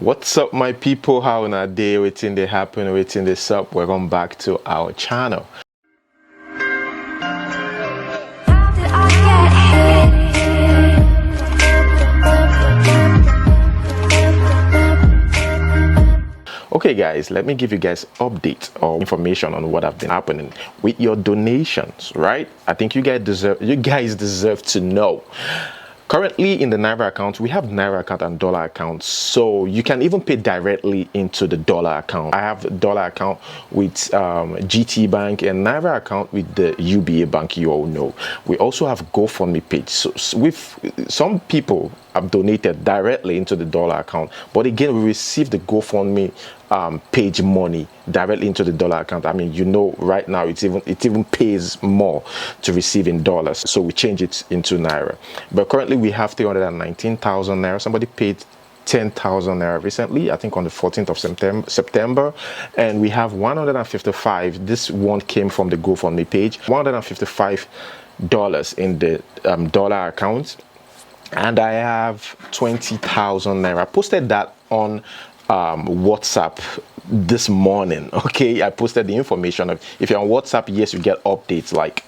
What's up, my people? How in a day? Waiting they happen, waiting this up. Welcome back to our channel. Okay guys, let me give you guys update or information on what have been happening with your donations, right? I think you guys deserve to know. Currently in the Naira account, we have Naira account and dollar account, so you can even pay directly into the dollar account. I have a dollar account with GT Bank and Naira account with the UBA Bank, you all know. We also have GoFundMe page. So with some people have donated directly into the dollar account, but again, we receive the GoFundMe page money directly into the dollar account. I mean, you know, right now it even pays more to receive in dollars, so we change it into Naira. But currently we have 319,000 Naira. Somebody paid 10,000 Naira recently, I think on the 14th of September, and we have 155. This one came from the GoFundMe page. $155 in the dollar account, and I have 20,000 Naira. I posted that on WhatsApp this morning. Okay, I posted the information of, if you're on WhatsApp, yes, you get updates like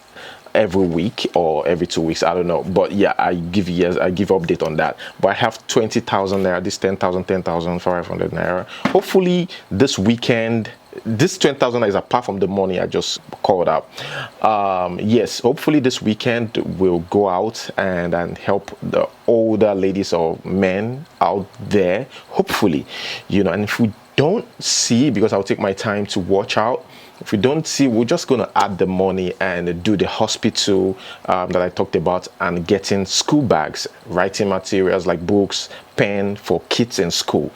every week or every 2 weeks, I don't know, but yeah, I give update on that. But I have 20,000 Naira, this 10,500 Naira. Hopefully this weekend, this 20,000 is apart from the money I just called up. Yes, hopefully this weekend we'll go out and help the older ladies or men out there, hopefully, you know. And if we don't see, because I'll take my time to watch out, if we don't see, we're just going to add the money and do the hospital that I talked about, and getting school bags, writing materials like books, pen for kids in school,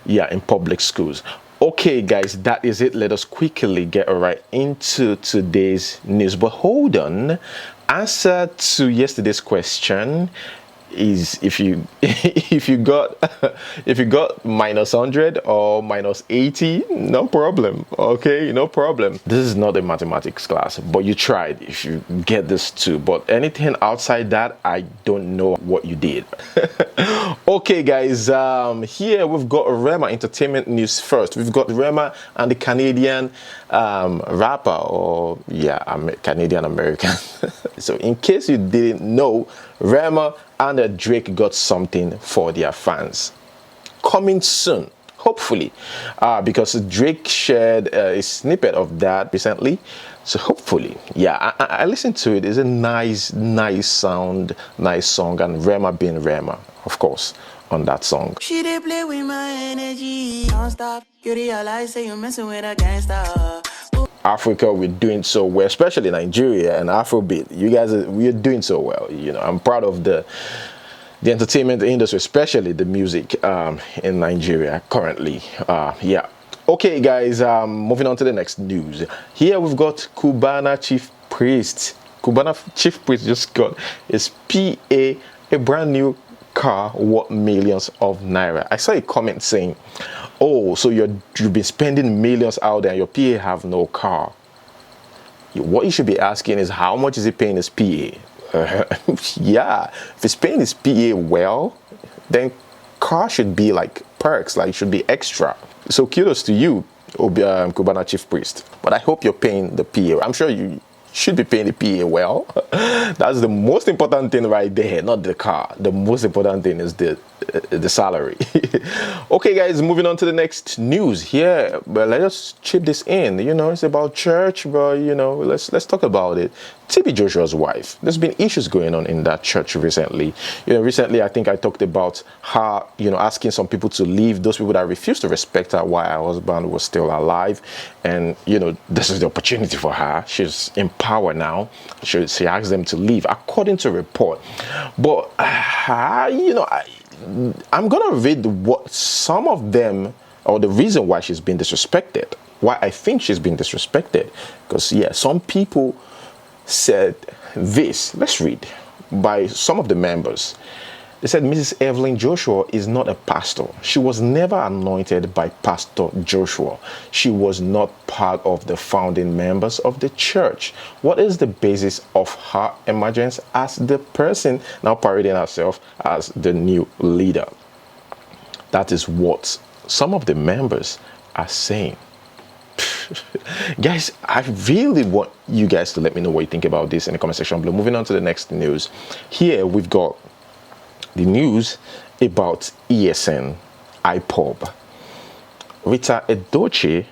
yeah, in public schools. Okay guys, that is it. Let us quickly get right into today's news. But hold on, answer to yesterday's question is if you got minus 100 or minus 80, no problem. Okay, no problem. This is not a mathematics class, but you tried if you get this too. But anything outside that, I don't know what you did. Okay guys, here we've got Rema entertainment news first. We've got Rema and the Canadian rapper, or yeah, Canadian American. So in case you didn't know, Rema and Drake got something for their fans coming soon, hopefully, because Drake shared a snippet of that recently. So hopefully, yeah, I listened to it. It's a nice sound, nice song, and Rema being Rema, of course, on that song. She did play with my energy, don't stop. You realize that you're messing with a gangster. Africa, we're doing so well, especially Nigeria and Afrobeat. You guys, we're doing so well. You know, I'm proud of the entertainment industry, especially the music in Nigeria currently. Yeah. Okay, guys. Moving on to the next news. Here we've got Cubana Chief Priest. Cubana Chief Priest just got his PA, a brand new car worth millions of Naira. I saw a comment saying, oh, so you've been spending millions out there and your PA have no car. What you should be asking is, how much is he paying his PA? Yeah, if he's paying his PA well, then car should be like perks, like should be extra. So kudos to you, Cubana Chief Priest. But I hope you're paying the PA. I'm sure you should be paying the PA well. That's the most important thing right there, not the car. The most important thing is the salary. Okay guys, moving on to the next news here. But let's chip this in. You know, it's about church, but you know, let's talk about it. TB Joshua's wife, there's been issues going on in that church recently. You know, recently I think I talked about her, you know, asking some people to leave, those people that refused to respect her while her husband was still alive. And you know, this is the opportunity for her. She's in power now. She asked them to leave, according to report. But you know, I'm gonna read what some of them, or the reason why she's been disrespected, why I think she's been disrespected. Because yeah, some people said this. Let's read by some of the members. They said Mrs. Evelyn Joshua is not a pastor. She was never anointed by Pastor Joshua. She was not part of the founding members of the church. What is the basis of her emergence as the person now parading herself as the new leader? That is what some of the members are saying, guys, I really want you guys to let me know what you think about this in the comment section below. Moving on to the next news. Here we've got the news about ESN IPOB. Rita Edochie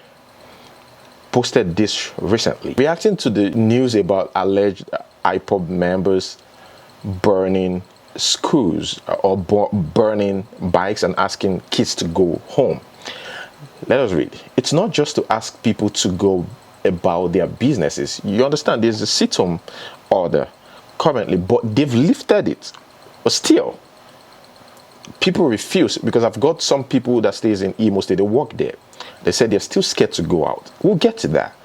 posted this recently, reacting to the news about alleged IPOB members burning schools or burning bikes and asking kids to go home. Let us read. It's not just to ask people to go about their businesses. You understand, there's a sit-home order currently, but they've lifted it. But still, people refuse, because I've got some people that stays in Imo State, they work there. They said they're still scared to go out. We'll get to that.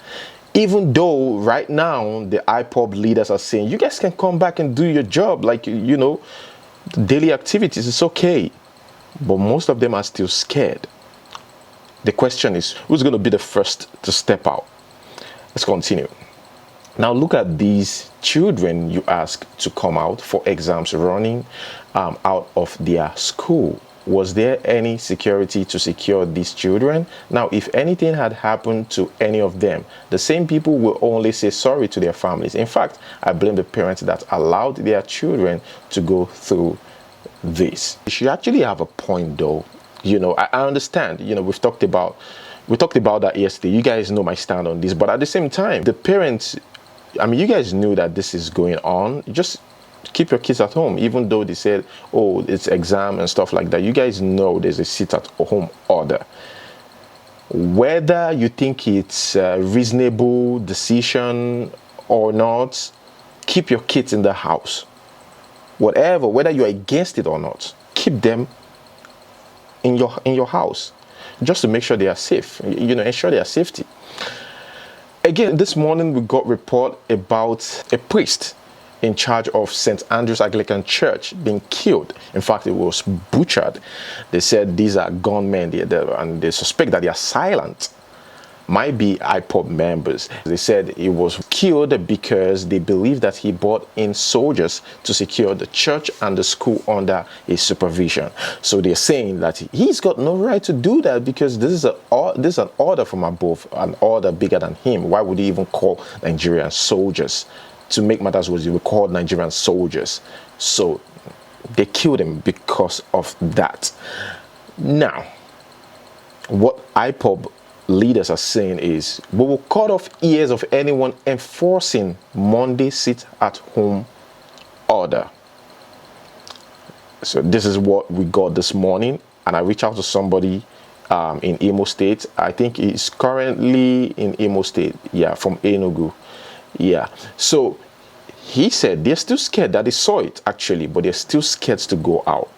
Even though right now the IPOB leaders are saying, you guys can come back and do your job, like, you know, daily activities, it's okay. But most of them are still scared. The question is, who's going to be the first to step out? Let's continue. Now look at these children you ask to come out for exams running out of their school. Was there any security to secure these children? Now, if anything had happened to any of them, the same people will only say sorry to their families. In fact, I blame the parents that allowed their children to go through this. You actually have a point though. You know, I understand, you know, we talked about that yesterday. You guys know my stand on this, but at the same time, the parents, I mean, you guys knew that this is going on. Just keep your kids at home, even though they said, oh, it's exam and stuff like that. You guys know there's a sit at home order. Whether you think it's a reasonable decision or not, keep your kids in the house. Whatever, whether you're against it or not, keep them in your house, just to make sure they are safe, you know, ensure their safety. Again, this morning we got report about a priest in charge of St. Andrew's Anglican Church being killed. In fact, it was butchered. They said these are gunmen, and they suspect that they are silent. Might be IPOB members. They said he was killed because they believe that he brought in soldiers to secure the church and the school under his supervision. So they're saying that he's got no right to do that, because this is an order from above, an order bigger than him. Why would he even call Nigerian soldiers? To make matters worse, he would call Nigerian soldiers. So they killed him because of that. Now, what IPOB leaders are saying is, we will cut off ears of anyone enforcing Monday sit-at-home order. So this is what we got this morning, and I reached out to somebody in Imo State. I think he's currently in Imo State, yeah, from Enugu. Yeah, so he said they're still scared, that they saw it actually, but they're still scared to go out.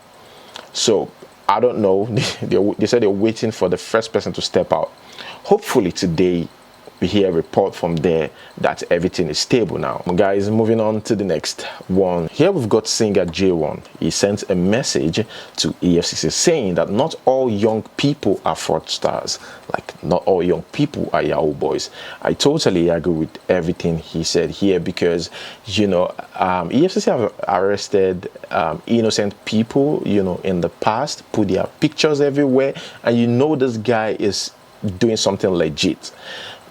So I don't know. They said they're waiting for the first person to step out. Hopefully today we hear a report from there that everything is stable now. Guys, moving on to the next one. Here we've got singer J1. He sent a message to EFCC saying that not all young people are fraudsters. Like, not all young people are Yahoo boys. I totally agree with everything he said here, because, you know, EFCC have arrested innocent people, you know, in the past, put their pictures everywhere, and you know this guy is doing something legit.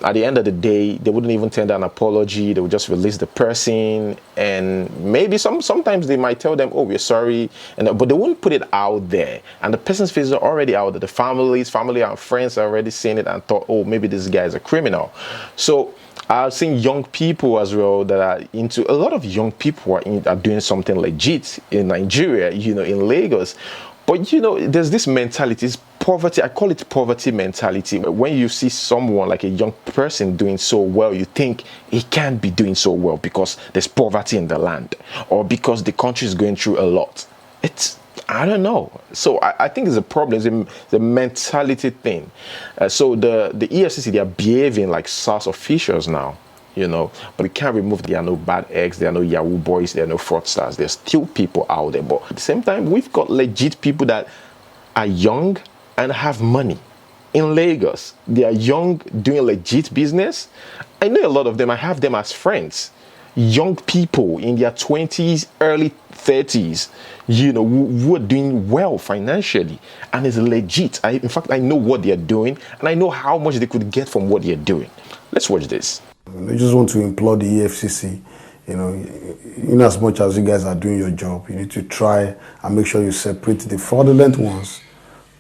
At the end of the day, they wouldn't even tender an apology. They would just release the person, and maybe sometimes they might tell them, oh, we're sorry, but they wouldn't put it out there. And the person's face is already out there. The family and friends are already seeing it and thought, oh, maybe this guy is a criminal. So I've seen young people as well that are into, a lot of young people are doing something legit in Nigeria, you know, in Lagos. But, you know, there's this mentality, it's poverty. I call it poverty mentality. When you see someone like a young person doing so well, you think he can't be doing so well because there's poverty in the land, or because the country is going through a lot. I don't know. So I think it's a problem. It's a mentality thing. So the EFCC, they are behaving like SARS officials now. You know, but we can't remove, there are no bad eggs, there are no Yahoo boys, there are no fraudsters. There's still people out there, but at the same time, we've got legit people that are young and have money. In Lagos, they are young, doing legit business. I know a lot of them, I have them as friends. young people in their 20s, early 30s, who are doing well financially, and it's legit. In fact, I know what they're doing, and I know how much they could get from what they're doing. Let's watch this. I just want to implore the EFCC, in as much as you guys are doing your job, you need to try and make sure you separate the fraudulent ones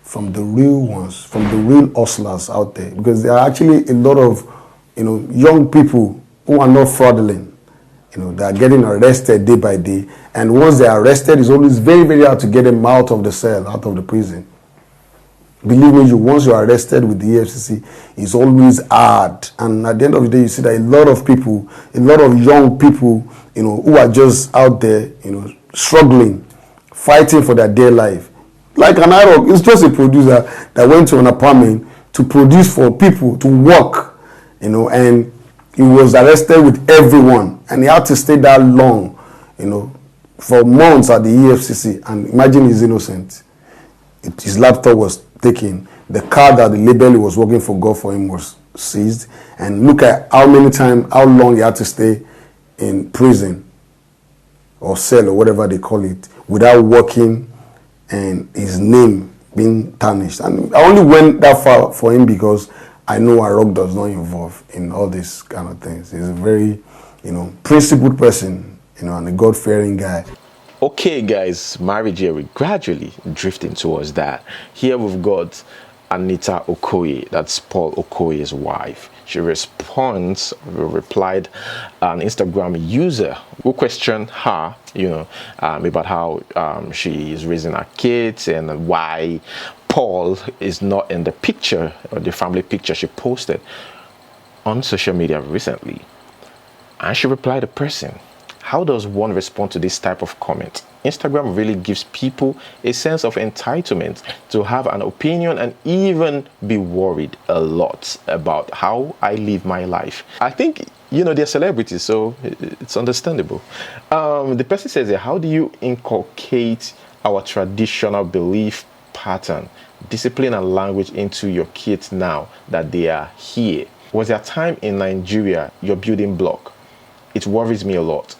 from the real ones, from the real hustlers out there, because there are actually a lot of, young people who are not fraudulent. They are getting arrested day by day, and once they are arrested, it's always very, very hard to get them out of the cell, out of the prison. Believe me, once you are arrested with the EFCC, it's always hard. And at the end of the day, you see that a lot of people, a lot of young people, who are just out there, struggling, fighting for their dear life. Like an IROC, it's just a producer that went to an apartment to produce for people to work, and he was arrested with everyone, and he had to stay that long, for months at the EFCC. And imagine he's innocent. His laptop was taken. The car that the label he was working for got for him was seized. And look at how long he had to stay in prison or cell or whatever they call it without working, and his name being tarnished. And I only went that far for him because I know Arok does not involve in all these kind of things. He's a very, principled person, and a God-fearing guy. Okay, guys, marriage here, we're gradually drifting towards that. Here we've got Anita Okoye, that's Paul Okoye's wife. She replied an Instagram user who questioned her, about how she is raising her kids and why Paul is not in the picture, or the family picture she posted on social media recently. And she replied a person, how does one respond to this type of comment? Instagram really gives people a sense of entitlement to have an opinion and even be worried a lot about how I live my life. I think, they're celebrities, so it's understandable. The person says, how do you inculcate our traditional belief pattern, discipline and language into your kids now that they are here? Was there a time in Nigeria your building block? It worries me a lot.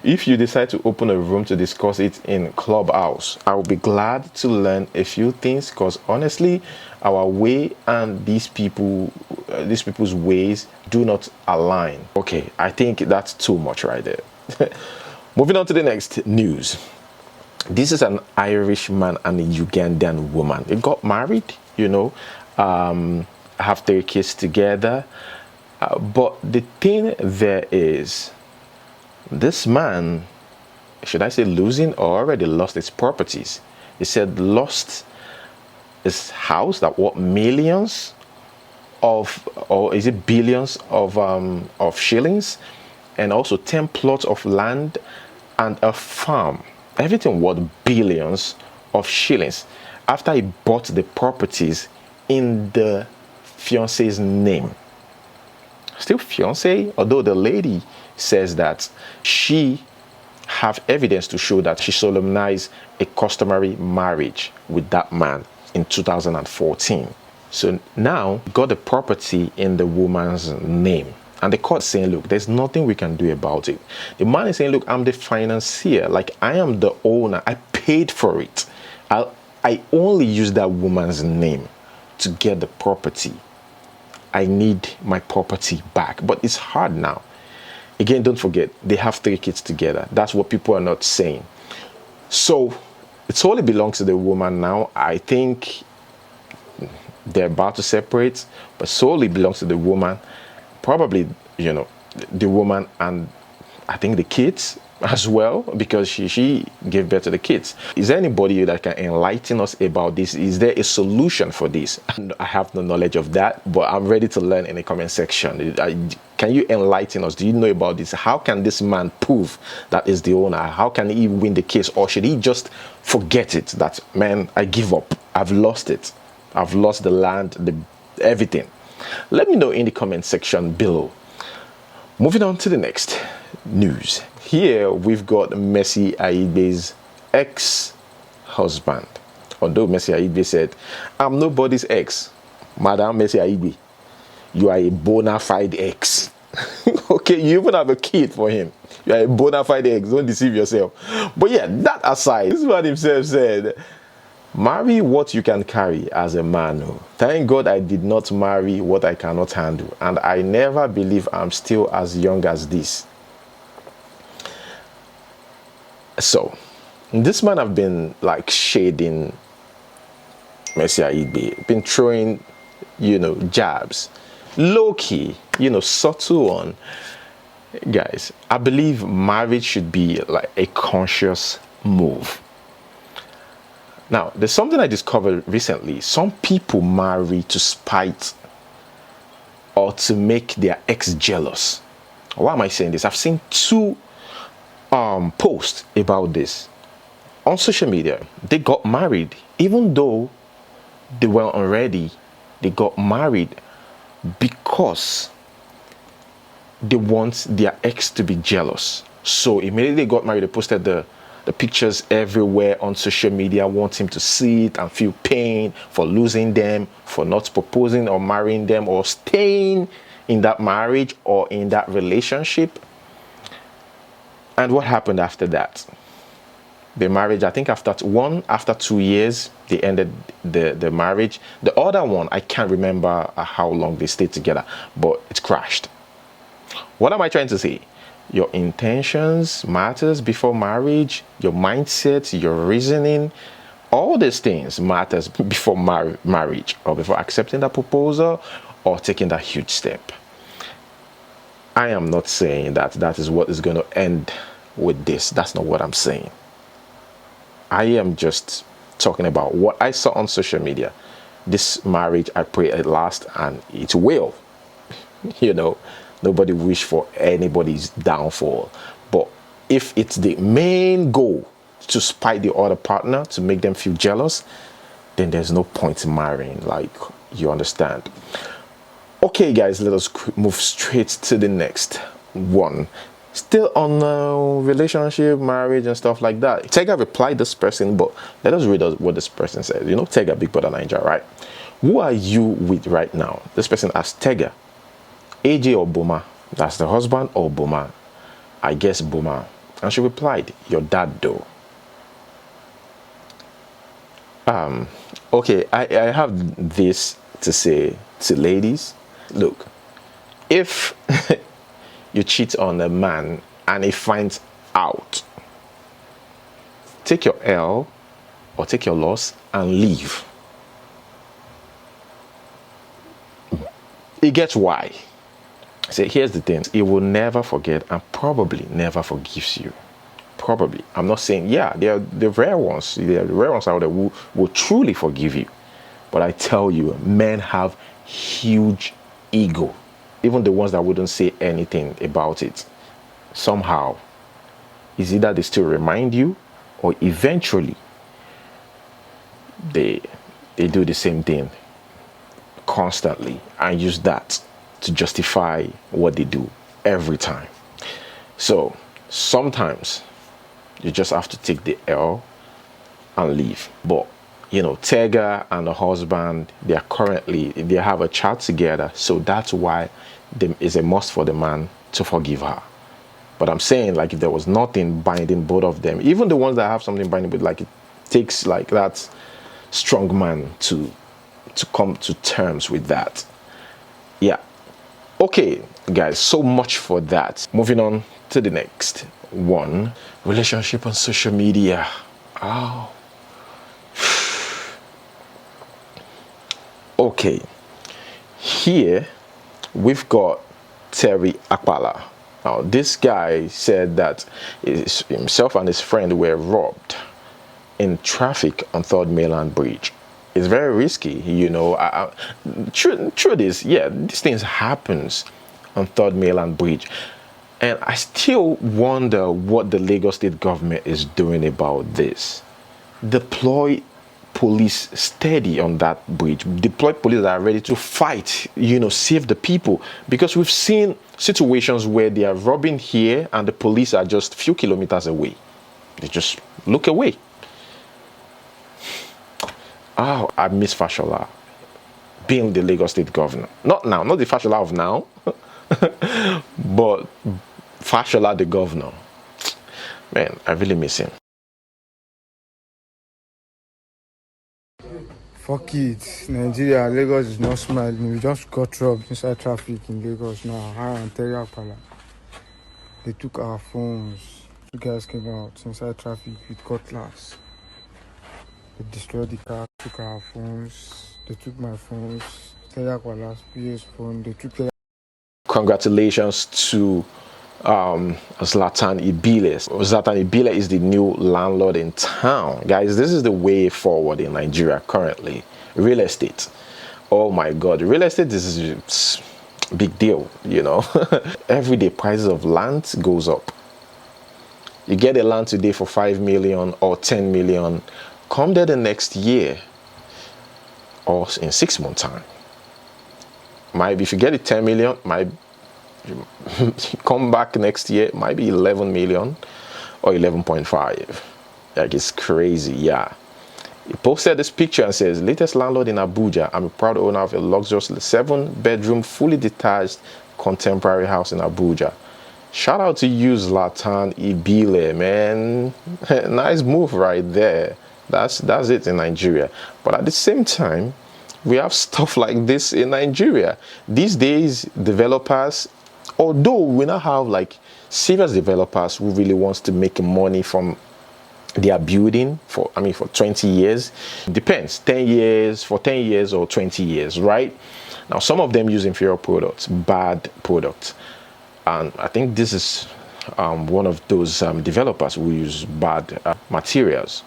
If you decide to open a room to discuss it in Clubhouse, I will be glad to learn a few things, because honestly, our way and these people's ways do not align. Okay, I think that's too much right there. Moving on to the next news. This is an Irish man and a Ugandan woman. They got married, have 3 kids together. But the thing there is, this man, should I say losing, or already lost his properties? He said lost his house that worth millions of, or is it billions of shillings, and also 10 plots of land and a farm. Everything worth billions of shillings after he bought the properties in the fiance's name. Still fiance, although the lady says that she have evidence to show that she solemnized a customary marriage with that man in 2014. So now got the property in the woman's name, and the court saying, look, there's nothing we can do about it. The man is saying, look, I'm the financier, like I am the owner, I paid for it. I only use that woman's name to get the property. I need my property back. But it's hard now. Again, don't forget, they have 3 kids together. That's what people are not saying. So it solely belongs to the woman now. I think they're about to separate, but solely belongs to the woman. Probably, the woman and I think the kids as well, because she gave birth to the kids. Is there anybody that can enlighten us about this? Is there a solution for this? I have no knowledge of that, but I'm ready to learn in the comment section. Can you enlighten us? Do you know about this? How can this man prove that is the owner? How can he win the case? Or should he just forget it, that, man, I give up, I've lost it, I've lost the land, everything? Let me know in the comment section below. Moving on to the next news. Here we've got Mercy Aigbe's ex-husband. Although Mercy Aigbe said, I'm nobody's ex, Madam Mercy Aigbe, you are a bona fide ex. Okay, you even have a kid for him. You are a bona fide ex. Don't deceive yourself. But yeah, that aside, this is what himself said. Marry what you can carry as a man. Oh. Thank God I did not marry what I cannot handle. And I never believe I'm still as young as this. So, this man have been like shading Messi Aigbe, been throwing, jabs. Low-key, subtle one. Guys, I believe marriage should be like a conscious move. Now, there's something I discovered recently. Some people marry to spite or to make their ex jealous. Why am I saying this? I've seen two posts about this. On social media, they got married. Even though they weren't ready, they got married because they want their ex to be jealous. So immediately they got married, they posted the pictures everywhere on social media, want him to see it and feel pain for losing them, for not proposing or marrying them or staying in that marriage or in that relationship. And what happened after that? The marriage, I think after 2 years, they ended the marriage. The other one, I can't remember how long they stayed together, but it crashed. What am I trying to say? Your intentions matters before marriage, your mindset, your reasoning, all these things matters before marriage or before accepting that proposal or taking that huge step. I am not saying that is what is going to end with this. That's not what I'm saying. I am just talking about what I saw on social media. This marriage, I pray it lasts, and it will. Nobody wish for anybody's downfall. But if it's the main goal to spite the other partner, to make them feel jealous, then there's no point in marrying. Like, you understand. Okay, guys, let us move straight to the next one. Still on relationship, marriage, and stuff like that. Tega replied this person, but let us read what this person says. Tega, Big Brother Niger, right? Who are you with right now? This person asked Tega, AJ or Boma? That's the husband, or Boma? I guess Boma. And she replied, your dad though. Okay, I have this to say to ladies. Look, if you cheat on a man and he finds out, take your L or take your loss and leave. He gets why. See, here's the thing. He will never forget and probably never forgives you. Probably. I'm not saying, yeah, they're the rare ones. They're the rare ones out there who will truly forgive you. But I tell you, men have huge ego. Even the ones that wouldn't say anything about it. Somehow, it's either they still remind you or eventually they do the same thing constantly and use that to justify what they do every time. So sometimes you just have to take the L and leave. But Tega and the husband, they have a child together, so that's why it's a must for the man to forgive her. But I'm saying, like, if there was nothing binding both of them, even the ones that have something binding, but like it takes like that strong man to come to terms with that. Yeah. Okay, guys, so much for that. Moving on to the next one. Relationship on social media. Oh. Okay. Here, we've got Terry Akpala. Now, this guy said that himself and his friend were robbed in traffic on 3rd Mainland Bridge. It's very risky, Truth is, yeah, these things happens on 3rd Mainland Bridge. And I still wonder what the Lagos State government is doing about this. Deploy police steady on that bridge. Deploy police that are ready to fight, save the people. Because we've seen situations where they are robbing here and the police are just a few kilometers away. They just look away. Oh, I miss Fashola being the Lagos State governor. Not now, not the Fashola of now. But Fashola, the governor, man, I really miss him. Fuck it. Nigeria, Lagos is not smiling. We just got robbed inside traffic in Lagos now. High and Pala. They took our phones. Two guys came out inside traffic with cutlass. They destroyed the car, took our phones. They took my phones. Pala's PS phone. They took. Congratulations to Zlatan Ibile. Zlatan Ibile is the new landlord in town. Guys, this is the way forward in Nigeria currently. Real estate. Oh my God, real estate is a big deal, you know. Every day prices of land goes up. You get a land today for 5 million or 10 million. Come there the next year or in 6 months time. Maybe if you get it 10 million, come back next year, might be 11 million or 11.5. Like, it's crazy. Yeah, he posted this picture and says, latest landlord in Abuja. I'm a proud owner of a luxurious 7-bedroom fully detached contemporary house in Abuja. Shout out to you, Zlatan Ibile, man. Nice move right there. That's it in Nigeria. But at the same time, we have stuff like this in Nigeria these days. Developers, although we now have like serious developers who really wants to make money from their building for 20 years, depends, 10 years, for 10 years or 20 years, right? Now some of them use inferior products, bad products, and I think this is one of those developers who use bad materials.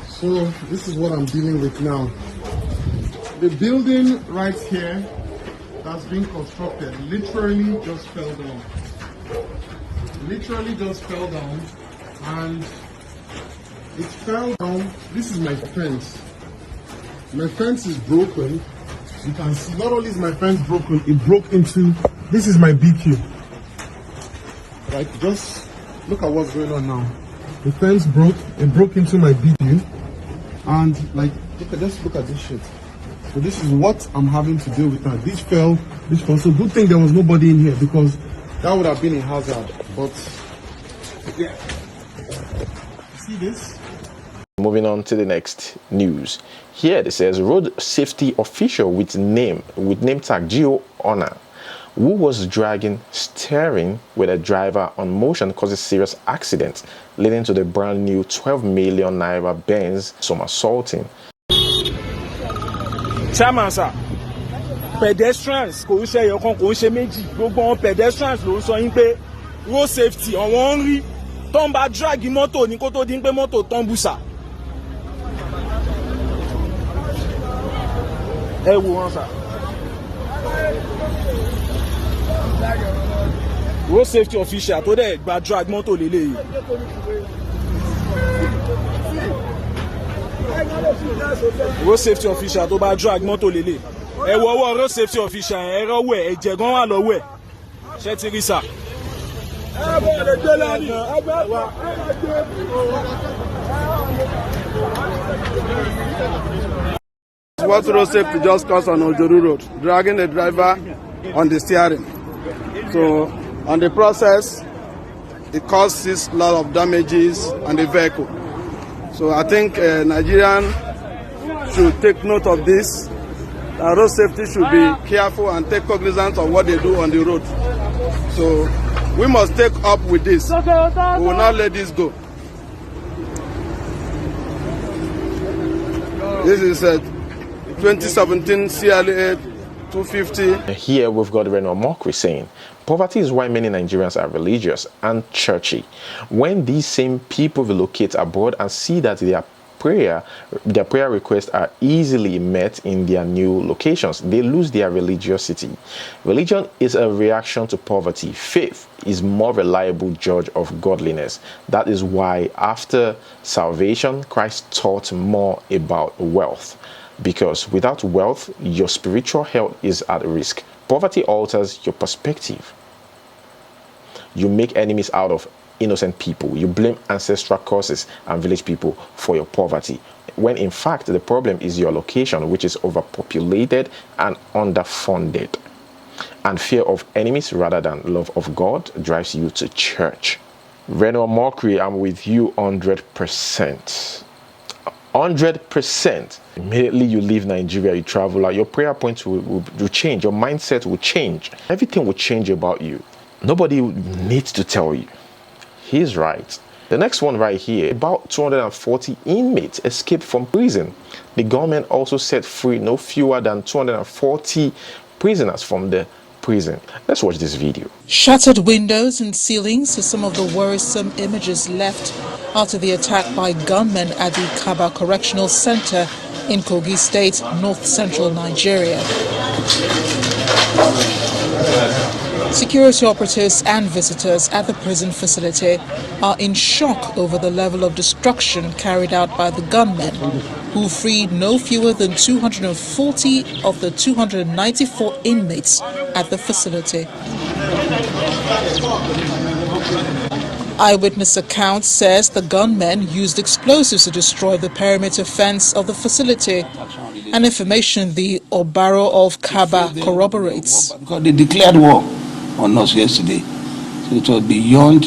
So this is what I'm dealing with now. The building right here that's being constructed literally just fell down. Literally just fell down, and it fell down. This is my fence. My fence is broken. You can see not only is my fence broken, it broke into, this is my BQ. Right, just look at what's going on now. The fence broke, it broke into my BQ, and like, just look at this shit. So this is what I'm having to deal with now. This fell. So good thing there was nobody in here, because that would have been a hazard. But yeah, see this? Moving on to the next news. Here it says road safety official with name tag Geo Honor, who was dragging steering with a driver on motion, causes serious accident, leading to the brand new 12 million naira Benz somersaulting. Chairman sir, pedestrians kò ń ṣe ẹyọkan kò ń ṣe méjì, gbogbo àwọn pedestrians ló ń sọ yín pé road safety ọ̀wọ́n ń rí tó ń bá drag mọ́tò ní kó tó di pé mọ́tò tán bùsà. Ẹ wò wọn sà. Road safety official tó dẹ̀ gba drag mọ́tò lélẹ́yìí. Road safety official tó bá drag mọ́tò lélẹ̀. Ẹ wo ọwọ́ road safety official ẹ rọ́wọ́ ẹ̀ ẹ̀jẹ̀ gan wà lọ́wọ́ ẹ̀. Ṣé ti rí sà? What road safety just caused on Ojoru Road, dragging the driver on the steering. So on the process, it causes a lot of damages on the vehicle. So I think Nigerian should take note of this. Road safety should be careful and take cognizance of what they do on the road. So we must take up with this. We will not let this go. This is 2017 CLA 250. Here we've got Reno Mokri saying, poverty is why many Nigerians are religious and churchy. When these same people relocate abroad and see that their prayer requests are easily met in their new locations, they lose their religiosity. Religion is a reaction to poverty. Faith is more reliable judge of godliness. That is why after salvation, Christ taught more about wealth. Because without wealth, your spiritual health is at risk. Poverty alters your perspective. You make enemies out of innocent people. You blame ancestral causes and village people for your poverty, when in fact the problem is your location, which is overpopulated and underfunded. and fear of enemies rather than love of God drives you to church. Reno Mockery, I'm with you 100%. 100%. Immediately you leave Nigeria, you travel out, your prayer points will change, your mindset will change, everything will change about you. Nobody needs to tell you. He's right. The next one right here, about 240 inmates escaped from prison. The government also set free no fewer than 240 prisoners from the prison. Let's watch this video. Shattered windows and ceilings are some of the worrisome images left after the attack by gunmen at the Kaba Correctional Center in Kogi State, north-central Nigeria. Security operatives and visitors at the prison facility are in shock over the level of destruction carried out by the gunmen, who freed no fewer than 240 of the 294 inmates at the facility. Eyewitness account says the gunmen used explosives to destroy the perimeter fence of the facility, an information the Obaro of Kaba corroborates. Because they declared war on us yesterday, so it was beyond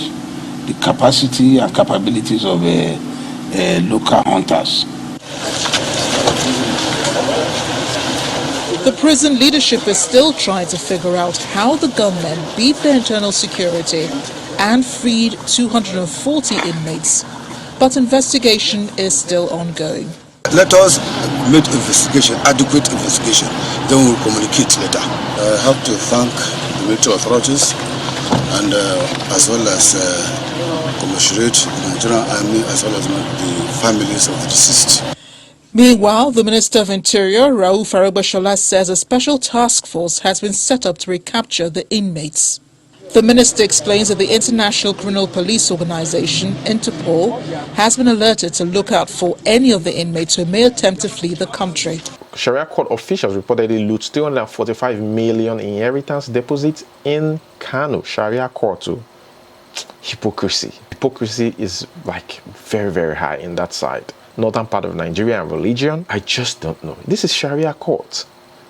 the capacity and capabilities of local hunters. The prison leadership is still trying to figure out how the gunmen beat the internal security and freed 240 inmates, but investigation is still ongoing. Let us make investigation, adequate investigation, then we'll communicate later. I have to thank the military authorities and as well as commiserate the Nigerian Army as well as the families of the deceased. Meanwhile, the Minister of Interior, Rauf Aregbesola, says a special task force has been set up to recapture the inmates. The minister explains that the International Criminal Police Organization, Interpol, has been alerted to look out for any of the inmates who may attempt to flee the country. Sharia court officials reportedly loot 345 million inheritance deposits in Kano. Sharia court too. Hypocrisy. Hypocrisy is like very, very high in that side. Northern part of Nigeria and religion, I just don't know. This is Sharia court.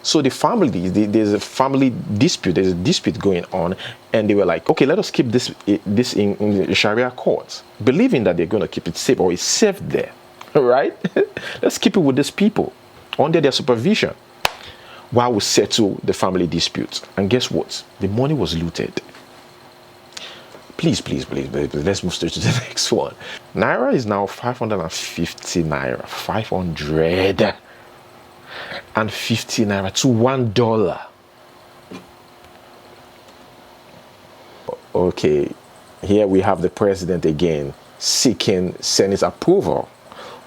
So the family, there's a family dispute, there's a dispute going on, and they were like, okay, let us keep this in Sharia court, believing that they're going to keep it safe, or it's safe there, right? Let's keep it with these people under their supervision while we settle the family dispute. And guess what? The money was looted. Please, let's move straight to the next one. Naira is now 550 naira, 550 naira to $1. Okay, here we have the president again seeking Senate approval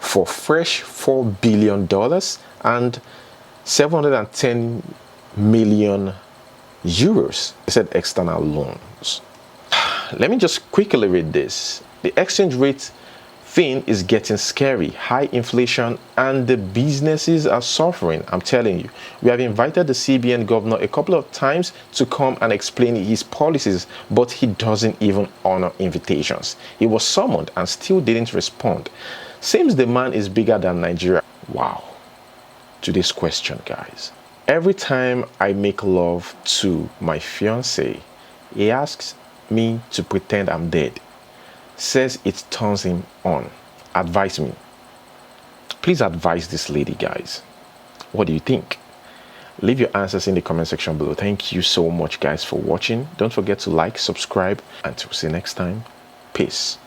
for fresh $4 billion and 710 million euros. He said external loans. Let me just quickly read this. The exchange rate thing is getting scary. High inflation and the businesses are suffering. I'm telling you. We have invited the CBN governor a couple of times to come and explain his policies, but he doesn't even honor invitations. He was summoned and still didn't respond. Seems the man is bigger than Nigeria. Wow. To this question, guys. Every time I make love to my fiance, he asks me to pretend I'm dead. Says it turns him on. Advise me. Please advise this lady, guys. What do you think? Leave your answers in the comment section below. Thank you so much, guys, for watching. Don't forget to like, subscribe, and to see you next time. Peace.